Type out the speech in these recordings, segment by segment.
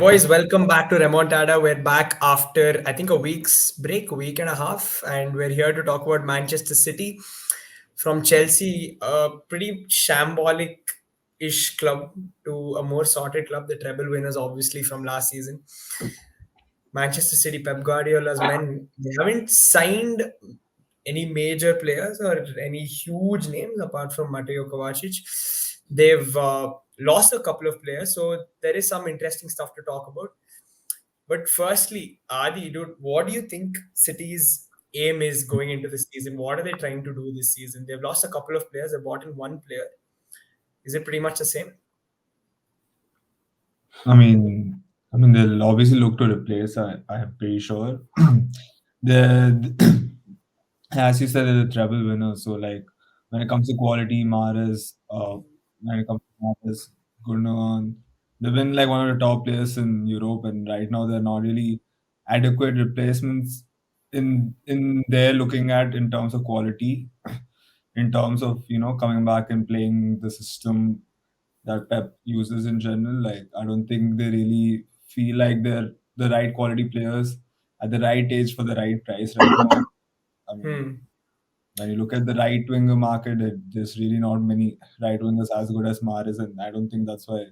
boys, welcome back to Remontada. We're back after, I think, a week's break, a week and a half, and we're here to talk about Manchester City from Chelsea, a pretty shambolic ish club to a more sorted club, the treble winners, obviously, from last season. Manchester City, Pep Guardiola's men, they haven't signed any major players or any huge names apart from Mateo Kovacic. They've lost a couple of players, so there is some interesting stuff to talk about. But firstly, Adi, dude, what do you think City's aim is going into the season? What are they trying to do this season? They've lost a couple of players. They bought in one player. Is it pretty much the same? I mean, they'll obviously look to replace. I'm pretty sure. the as you said, they're the treble winner. So like when it comes to quality, Mahrez, when it comes to Mahrez, Gundogan, they've been like one of the top players in Europe, and right now they're not really adequate replacements in they're looking at in terms of quality, in terms of coming back and playing the system that Pep uses in general. Like I don't think they really feel like they're the right quality players at the right age for the right price right now. I mean, Hmm. when you look at the right winger market, there's really not many right wingers as good as Mahrez, and I don't think that's why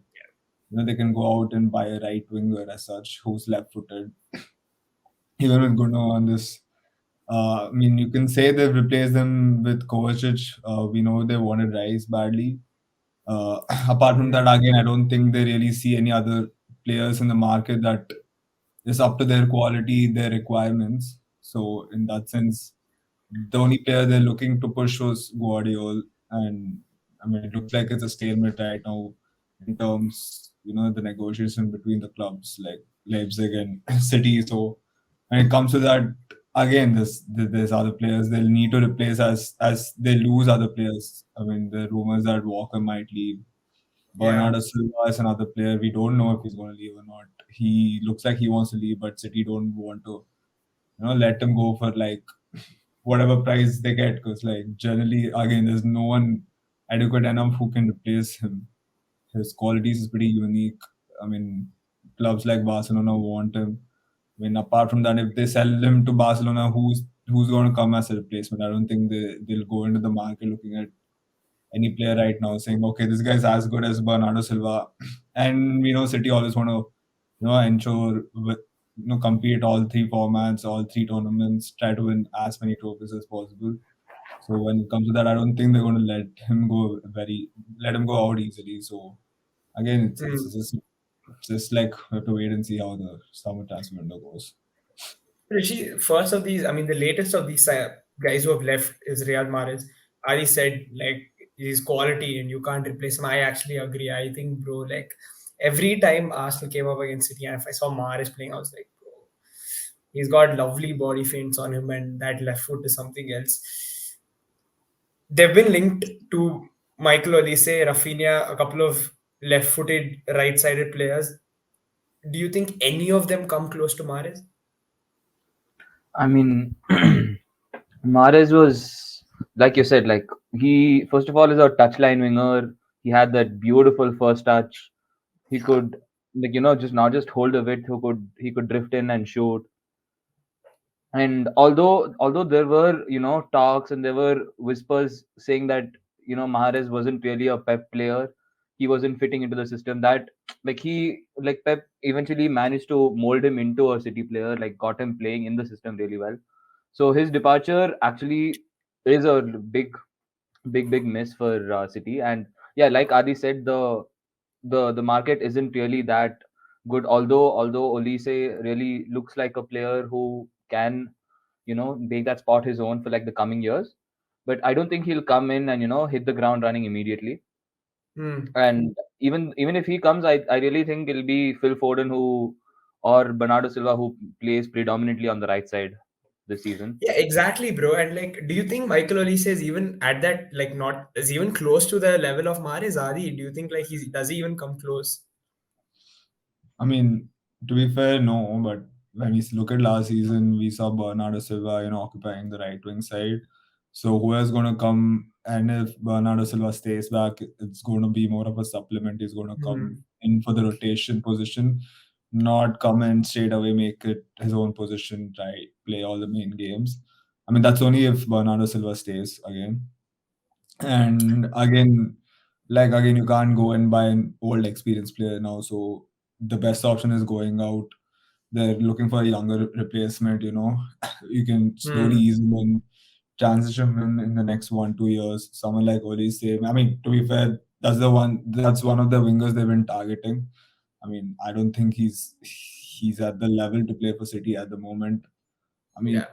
they can go out and buy a right winger as such who's left-footed. Even with Gundogan on this, I mean, you can say they've replaced them with Kovacic. We know they wanted Rice badly. Apart from that, again, I don't think they really see any other players in the market that is up to their quality, their requirements. So in that sense, the only player they're looking to push was Guardiola, and I mean, it looks like it's a stalemate right now in terms, the negotiation between the clubs like Leipzig and City. So when it comes to that, again, there's other players they'll need to replace as they lose other players. I mean, the rumors that Walker might leave. Yeah. Bernardo Silva is another player. We don't know if he's going to leave or not. He looks like he wants to leave, but City don't want to, let him go for like whatever price they get. Because like generally, again, there's no one adequate enough who can replace him. His qualities is pretty unique. I mean, clubs like Barcelona want him. I mean, apart from that, if they sell him to Barcelona, who's going to come as a replacement? I don't think they'll go into the market looking at any player right now saying, okay, this guy's as good as Bernardo Silva. And City always want to, ensure compete all three formats, all three tournaments, try to win as many trophies as possible. So when it comes to that, I don't think they're going to let him go out easily. So again, it's Hmm. just like we have to wait and see how the summer transfer window goes. Rishi, first of these, I mean, the latest of these guys who have left is Riyad Mahrez. Ali said, like, he's quality and you can't replace him. I actually agree. I think, bro, like, every time Arsenal came up against City and if I saw Mahrez playing, I was like, bro, he's got lovely body feints on him and that left foot is something else. They've been linked to Michael Olise, Rafinha, a couple of left-footed, right-sided players. Do you think any of them come close to Mahrez? I mean, Mahrez was, like you said, like he first of all is a touchline winger. He had that beautiful first touch. He could, like just not just hold a width. He could drift in and shoot. And although there were talks and there were whispers saying that Mahrez wasn't really a Pep player, he wasn't fitting into the system. That like Pep eventually managed to mold him into a City player, like got him playing in the system really well. So his departure actually is a big miss for City. And yeah, like Adi said, the market isn't really that good. Although Olise really looks like a player who can make that spot his own for like the coming years. But I don't think he'll come in and hit the ground running immediately. Hmm. And even if he comes, I really think it'll be Phil Foden who or Bernardo Silva who plays predominantly on the right side this season. Yeah, exactly, bro. And like, do you think Michael Olise is even at that, like, not is even close to the level of Mahrez? Adi, do you think like does he even come close? I mean, to be fair, no, but when we look at last season, we saw Bernardo Silva, occupying the right wing side. So who is going to come? And if Bernardo Silva stays back, it's going to be more of a supplement. He's going to come Hmm. in for the rotation position. not come and straight away make it his own position, try play all the main games. I mean, that's only if Bernardo Silva stays again. And again, again, you can't go and buy an old experienced player now. So the best option is going out. They're looking for a younger replacement. You can slowly Hmm. ease him in, transition him in the next 1 2 years. Someone like Oli same. I mean, to be fair, that's one of the wingers they've been targeting. I mean, I don't think he's at the level to play for City at the moment. I mean, Yeah.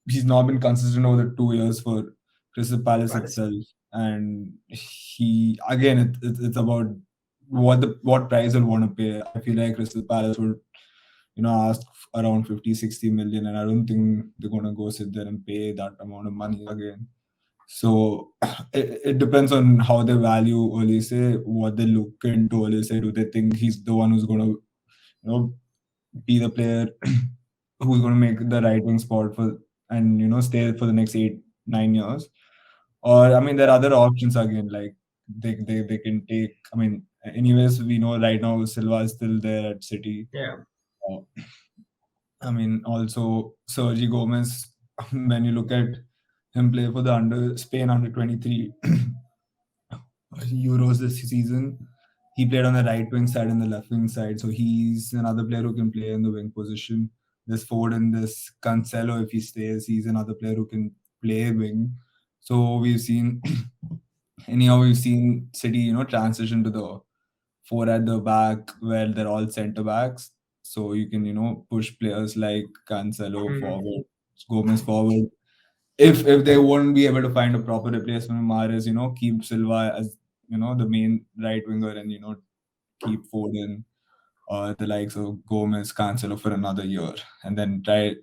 he's not been consistent over the 2 years for Crystal Palace Palace. itself, and he again it's about what price they'll want to pay. I feel like Crystal Palace would ask around 50 60 million, and I don't think they're gonna go sit there and pay that amount of money again. So it depends on how they value Olise, what they look into Olise. Do they think he's the one who's gonna be the player who's going to make the right wing spot for and stay for the next 8 9 years? Or I mean, there are other options again, like they can take. I mean, anyways, we know right now Silva is still there at City. Yeah. Uh, I mean, also Sergi Gomez. When you look at him play for the Spain under 23 Euros this season, he played on the right wing side and the left wing side. So he's another player who can play in the wing position. This Ford and this Cancelo, if he stays, he's another player who can play wing. So we've seen, anyhow, we've seen City, transition to the four at the back where they're all centre backs. So you can, push players like Cancelo Hmm. forward, Gomez forward. If they won't be able to find a proper replacement for Mahrez, keep Silva as the main right winger, and keep Foden or the likes of Gomez, Cancelo for another year, and then try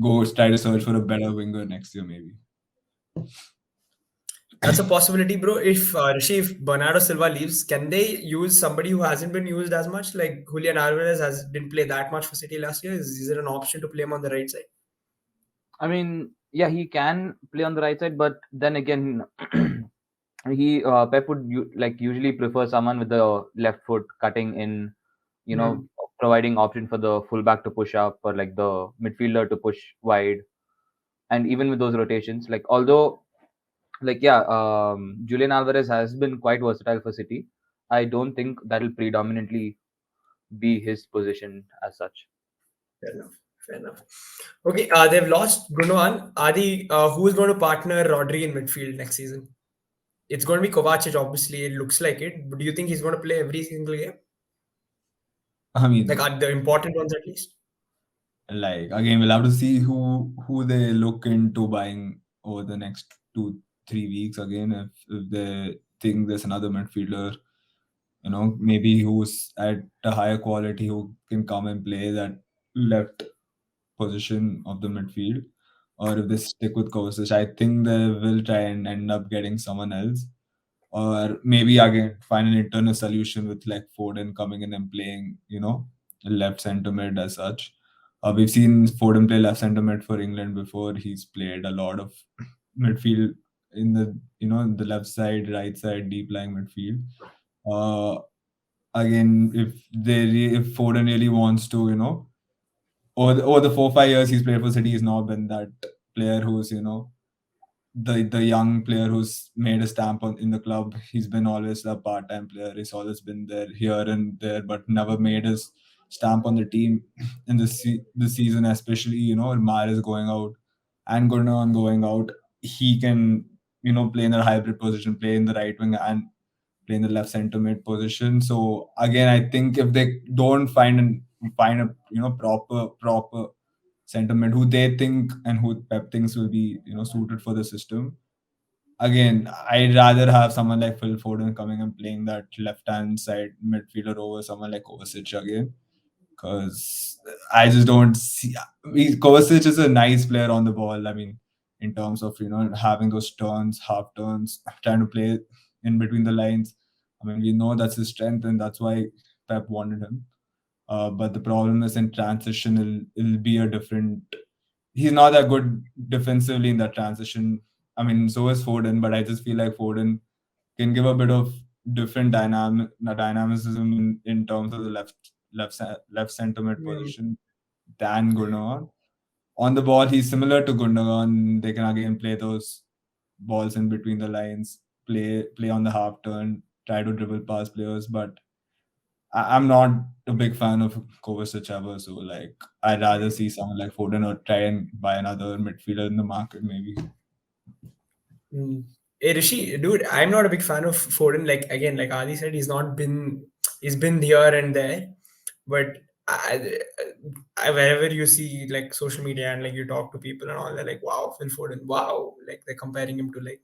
to search for a better winger next year maybe. That's a possibility, bro. If Rishi, if Bernardo Silva leaves, can they use somebody who hasn't been used as much? Like Julian Alvarez didn't play that much for City last year. Is there an option to play him on the right side? I mean, yeah, he can play on the right side, but then again, he Pep would usually prefer someone with the left foot cutting in, you know, Hmm. providing option for the fullback to push up or like the midfielder to push wide. And even with those rotations, like although yeah, Julian Alvarez has been quite versatile for City, I don't think that'll predominantly be his position as such. Fair enough. Fair enough. Okay, they've lost Gundogan. Adi, who's going to partner Rodri in midfield next season? It's going to be Kovacic, obviously. It looks like it. But do you think he's going to play every single game? I Like mean, are the important ones at least? again, we'll have to see who they look into buying over the next 2 3 weeks again. If they think there's another midfielder, maybe who's at a higher quality who can come and play that left position of the midfield, or if they stick with Kovacic, I think they will try and end up getting someone else, or maybe again find an internal solution with like Foden coming in and playing, left centre mid as such. We've seen Foden play left centre mid for England before. He's played a lot of midfield in the left side, right side, deep lying midfield. Uh, Again, if Foden really wants to, over the 4 5 years he's played for City, he's not been that player who's the young player who's made a stamp in the club. He's been always a part-time player. He's always been there here and there, but never made his stamp on the team. In this season, especially, Mahrez going out and Gundogan going out, he can play in a hybrid position, play in the right wing and play in the left center mid position. So again, I think if they don't find a proper center mid who they think and who Pep thinks will be suited for the system. Again, I'd rather have someone like Phil Foden coming and playing that left hand side midfielder over someone like Kovacic again, because I just don't see. Kovacic is a nice player on the ball. I mean, in terms of having those turns, half turns, trying to play in between the lines. I mean, we know that's his strength, and that's why Pep wanted him. But the problem is in transition, it'll be a different. He's not that good defensively in that transition. I mean, so is Foden, but I just feel like Foden can give a bit of different dynamicism in terms of the left left center mid Hmm. position than Gundogan. On the ball, he's similar to Gundogan. They can again play those balls in between the lines, play on the half turn, try to dribble past players. But I'm not a big fan of Kovacic ever. So like, I'd rather see someone like Foden or try and buy another midfielder in the market maybe. Mm. Hey Rishi, dude, I'm not a big fan of Foden. Like again, like Adi said, he's been here and there, but wherever you see like social media and like you talk to people and all, they're like, wow, Phil Foden, wow, like they're comparing him to like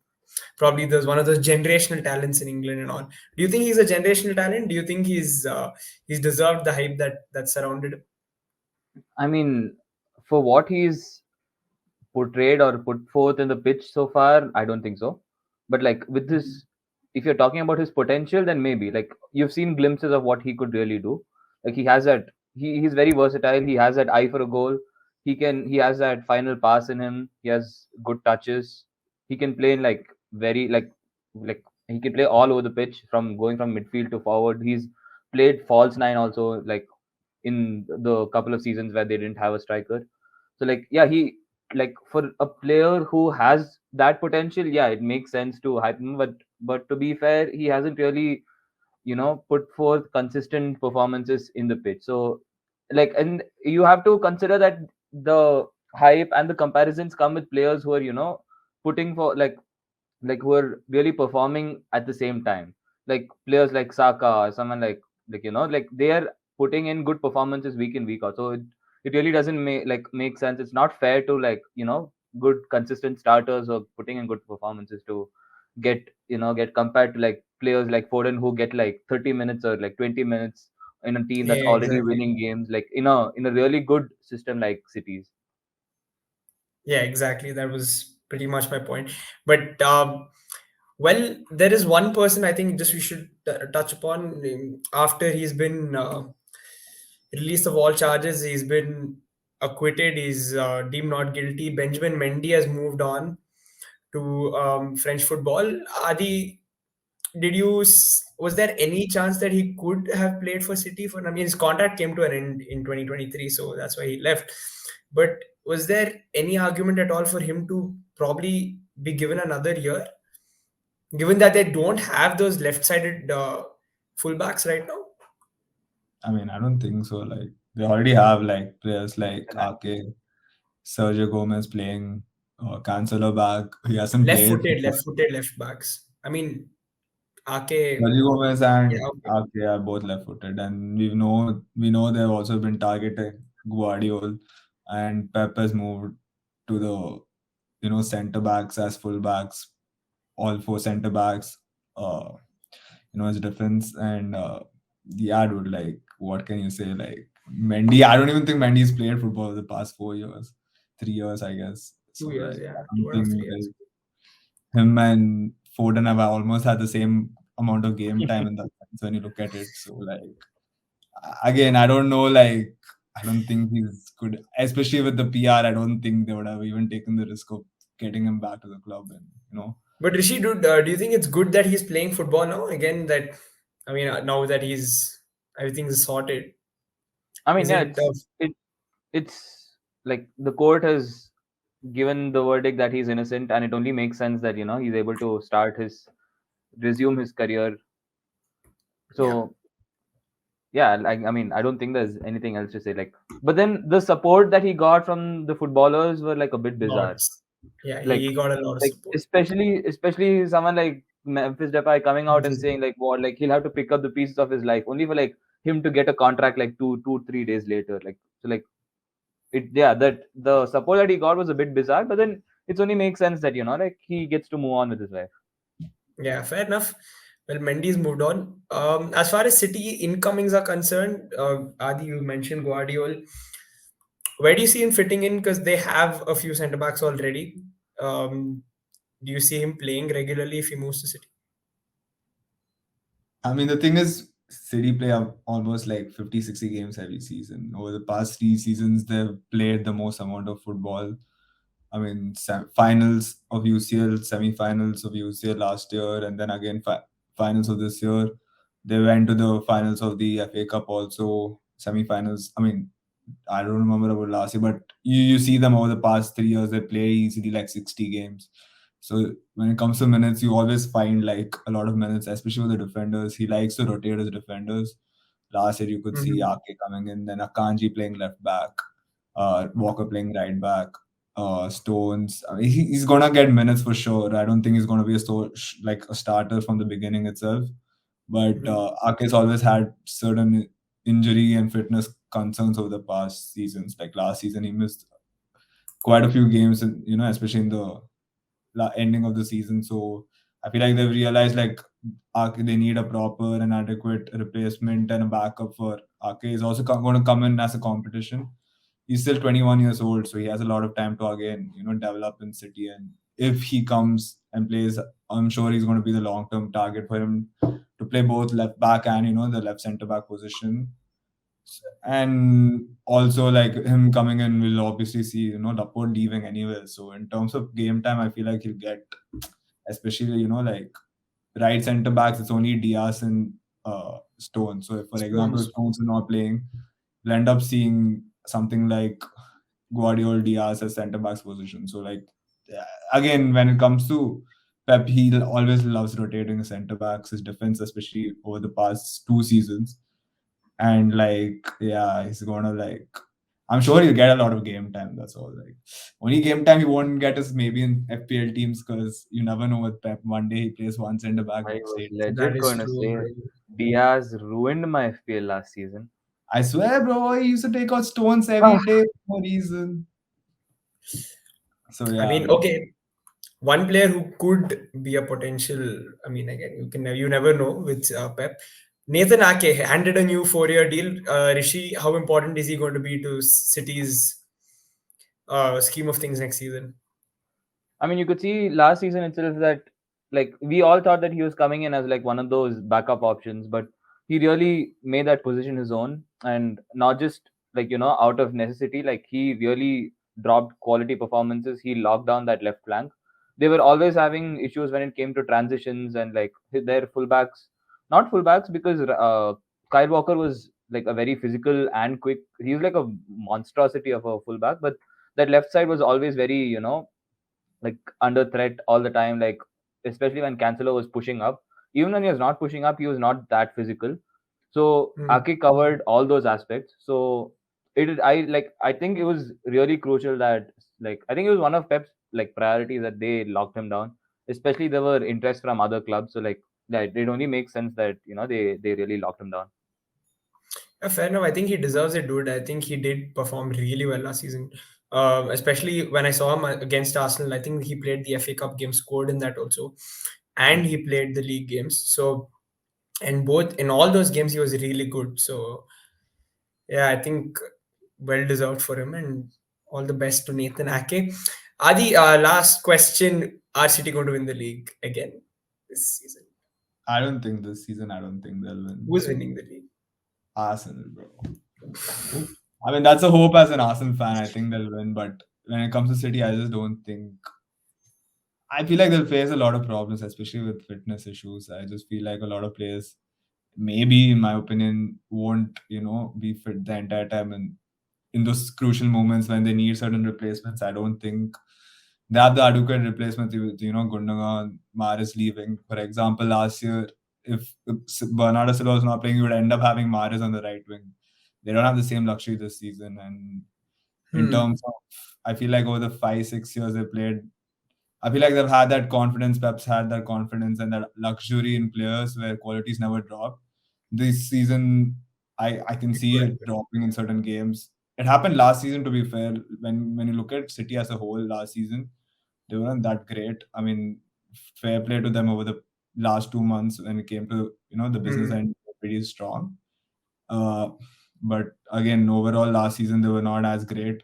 probably there's one of those generational talents in England and all. Do you think he's a generational talent? Do you think he's deserved the hype that surrounded him? I mean, for what he's portrayed or put forth in the pitch so far, I don't think so. But like with his, if you're talking about his potential, then maybe like you've seen glimpses of what he could really do. Like he has that, he's very versatile. He has that eye for a goal. He has that final pass in him. He has good touches. He can play in like very like he can play all over the pitch from going from midfield to forward. He's played false nine also, like in the couple of seasons where they didn't have a striker. So like yeah, he like for a player who has that potential, yeah, it makes sense to hype him. But to be fair, he hasn't really put forth consistent performances in the pitch. So like, and you have to consider that the hype and the comparisons come with players who are putting for like who are really performing at the same time. Like players like Saka or someone like they are putting in good performances week in week out. So it really doesn't make sense. It's not fair to good consistent starters or putting in good performances to get compared to like players like Foden who get like 30 minutes or like 20 minutes in a team that's Yeah, already exactly. winning games, like in a really good system like Cities. Yeah, exactly. That was pretty much my point. But well, there is one person I think just we should touch upon after he's been released of all charges. He's been acquitted. He's deemed not guilty. Benjamin Mendy has moved on to French football. Adi, was there any chance that he could have played for City? For I mean, his contract came to an end in 2023, so that's why he left. But was there any argument at all for him to probably be given another year, given that they don't have those left-sided fullbacks right now? I mean, I don't think so. Like they already have like players like And Ake, Sergio Gomez playing, Cancelo back. He hasn't played. Left-footed left backs. I mean, Ake, Sergio Gomez yeah, and okay. Ake are both left-footed, and we know they've also been targeting Guardiola, and Pep has moved to the center backs as full backs, all four center backs. Uh, his defense and yeah, dude. Like, what can you say? Like Mendy, I don't even think Mendy's played football the past 4 years, 3 years, I guess. So 2 years, like, yeah, I two don't and a half, think 3 years. like him and Foden have almost had the same amount of game time in that sense when you look at it. So like again, I don't know. Like I don't think he's good, especially with the PR. I don't think they would have even taken the risk of getting him back to the club. And But Rishi, dude, do you think it's good that he's playing football now? Again, that I mean, now that he's everything's sorted, I mean, is yeah, it? it's like the court has given the verdict that he's innocent, and it only makes sense that he's able to resume his career. Yeah, So yeah, like I mean, I don't think there's anything else to say. Like, but then the support that he got from the footballers were like a bit bizarre. lots. Yeah, Like, he got a lot of like support. especially someone like Memphis Depay coming out and Memphis saying like what, like he'll have to pick up the pieces of his life only for like him to get a contract like 3 days later. Like so, like it, yeah, that the support that he got was a bit bizarre, but then it only makes sense that like he gets to move on with his life. Yeah, fair enough. Well, Mendy's moved on. As far as City incomings are concerned, Adi, you mentioned Guardiola. Where do you see him fitting in? Because they have a few centre backs already. Um, do you see him playing regularly if he moves to City? I mean, the thing is, City play up almost like 50, 60 games every season. Over the past 3 seasons, they've played the most amount of football. I mean, finals of UCL, semi-finals of UCL last year, and then again finals of this year. They went to the finals of the FA Cup also. semi-finals. I mean, I don't remember about last year, but you see them over the past 3 years. They play easily like 60 games. So when it comes to minutes, you always find like a lot of minutes, especially with the defenders. He likes to rotate his defenders. Last year, you could see Mhm. Ake coming in, then Akanji playing left back, Walker playing right back, Stones. I mean, he's gonna get minutes for sure. I don't think he's gonna be like a starter from the beginning itself. But Mhm. Ake's always had certain injury and fitness concerns over the past seasons. Like last season, he missed quite a few games, especially in the ending of the season. So I feel like they've realized like they need a proper and adequate replacement and a backup for Ake. Is also going to come in as a competition. He's still 21 years old, so he has a lot of time to again, develop in City. And if he comes and plays, I'm sure he's going to be the long-term target for him to play both left back and the left centre back position. And also like him coming in, will obviously see Laporte leaving anyway. So in terms of game time, I feel like he'll get, especially like right centre backs. It's only Diaz and Stones. So if, for example, Stones. Stones are not playing, we'll end up seeing something like Guardiola, Diaz as centre backs position. So like again, when it comes to Pep, he always loves rotating the centre backs, his defense, especially over the past 2 seasons. And like, yeah, he's gonna like, I'm sure he'll get a lot of game time. That's all. Like, only game time he won't get is maybe in FPL teams, because you never know with Pep. One day he plays one centre back, I next was day. That legit is going to true, say bro. Diaz ruined my FPL last season. I swear, bro, he used to take out Stones Ah, every day for no reason. So I yeah, mean, okay, one player who could be a potential. I mean, again, you never know with Pep. Nathan Ake handed a new 4-year deal. Rishi, how important is he going to be to City's scheme of things next season? I mean, you could see last season itself that like we all thought that he was coming in as like one of those backup options, but he really made that position his own, and not just like out of necessity. Like he really dropped quality performances. He locked down that left flank. They were always having issues when it came to transitions and like their fullbacks, not fullbacks because Kyle Walker was like a very physical and quick. He was like a monstrosity of a fullback, but that left side was always very like under threat all the time. Like especially when Cancelo was pushing up, even when he was not pushing up, he was not that physical. So Hmm. Aki covered all those aspects. So I think it was really crucial that like I think it was one of Pep's like priorities that they locked him down. Especially there were interest from other clubs. So like that it only makes sense that they really locked him down. Yeah, fair enough. I think he deserves it, dude. I think he did perform really well last season. Especially when I saw him against Arsenal. I think he played the FA Cup game, scored in that also, and he played the league games. So, and both in all those games, he was really good. So, yeah, I think well deserved for him, and all the best to Nathan Ake. Adi, last question: Are City going to win the league again this season? I don't think this season. I don't think they'll win. Who's winning the league? Arsenal, bro. I mean, that's a hope as an Arsenal fan. I think they'll win, but when it comes to City, I just don't think. I feel like they'll face a lot of problems, especially with fitness issues. I just feel like a lot of players, maybe in my opinion, won't be fit the entire time, and in those crucial moments when they need certain replacements, I don't think they have the adequate replacements with Gundogan, Mahrez leaving. For example, last year, if Bernardo Silva was not playing, you would end up having Mahrez on the right wing. They don't have the same luxury this season, and in Hmm. terms of, I feel like over the 5-6 years they played, I feel like they've had that confidence. Pep's had that confidence and that luxury in players where qualities never drop. This season, I can see it dropping in certain games. It happened last season, to be fair. When you look at City as a whole last season, they weren't that great. I mean, fair play to them over the last 2 months when it came to the business Hmm. end, they were pretty strong. Uh, but again, overall, last season they were not as great.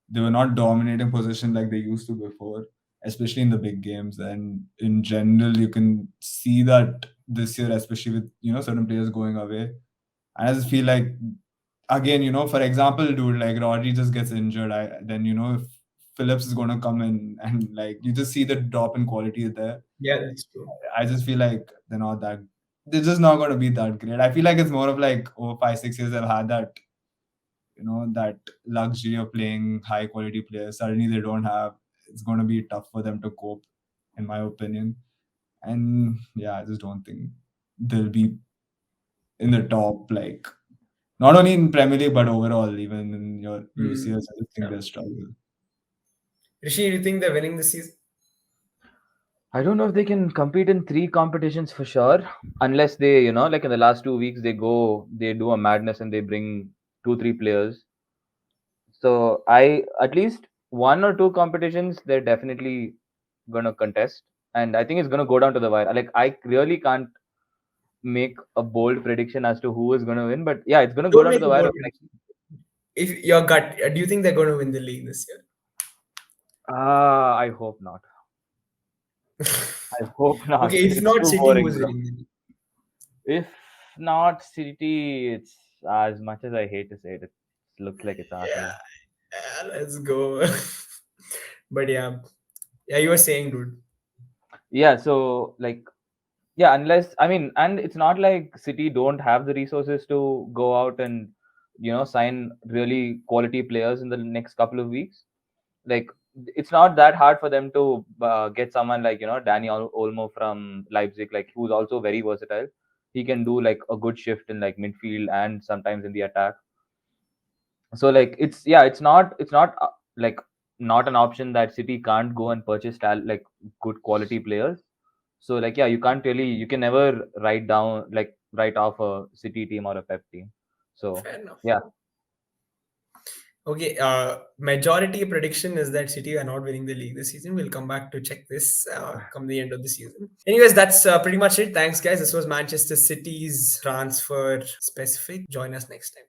They were not dominating position like they used to before, especially in the big games. And in general, you can see that this year, especially with certain players going away. I just feel like, again, for example, dude, like Rodri just gets injured, then if Phillips is gonna come in, and like you just see the drop in quality there. Yeah, that's true. I just feel like they're just not gonna be that great. I feel like it's more of like over 5-6 years they've had that. that luxury of playing high quality players. Suddenly they don't have. It's going to be tough for them to cope, in my opinion. And yeah, I just don't think they'll be in the top, like not only in Premier League but overall, even in your UCS. I just think Yeah. they'll struggle. Rishi, do you think they're winning this season? I don't know if they can compete in three competitions for sure, unless they, like in the last 2 weeks, they do a madness and they bring 2, 3 players. So at least one or two competitions, they're definitely gonna contest, and I think it's gonna go down to the wire. Like I really can't make a bold prediction as to who is gonna win, but yeah, it's gonna go Don't down to make the a wire bold of like. prediction. If your gut, do you think they're going to win the league this year? I hope not. I hope not. Okay, if It's not too City, who boring, is bro. winning the league? If not City, it's as much as I hate to say it, it looks like it's Arsenal. Yeah, let's go. But yeah, you were saying, dude. Yeah, so like, yeah, unless I mean, and it's not like City don't have the resources to go out and sign really quality players in the next couple of weeks. Like it's not that hard for them to get someone like Danny Olmo from Leipzig, like who's also very versatile. He can do like a good shift in like midfield and sometimes in the attack. So like it's not like not an option that City can't go and purchase like good quality players. So like yeah, you can never write off a City team or a Pep team. So Fair enough. yeah. Okay, majority prediction is that City are not winning the league this season. We'll come back to check this come the end of the season. Anyways, that's pretty much it. Thanks, guys. This was Manchester City's transfer specific. Join us next time.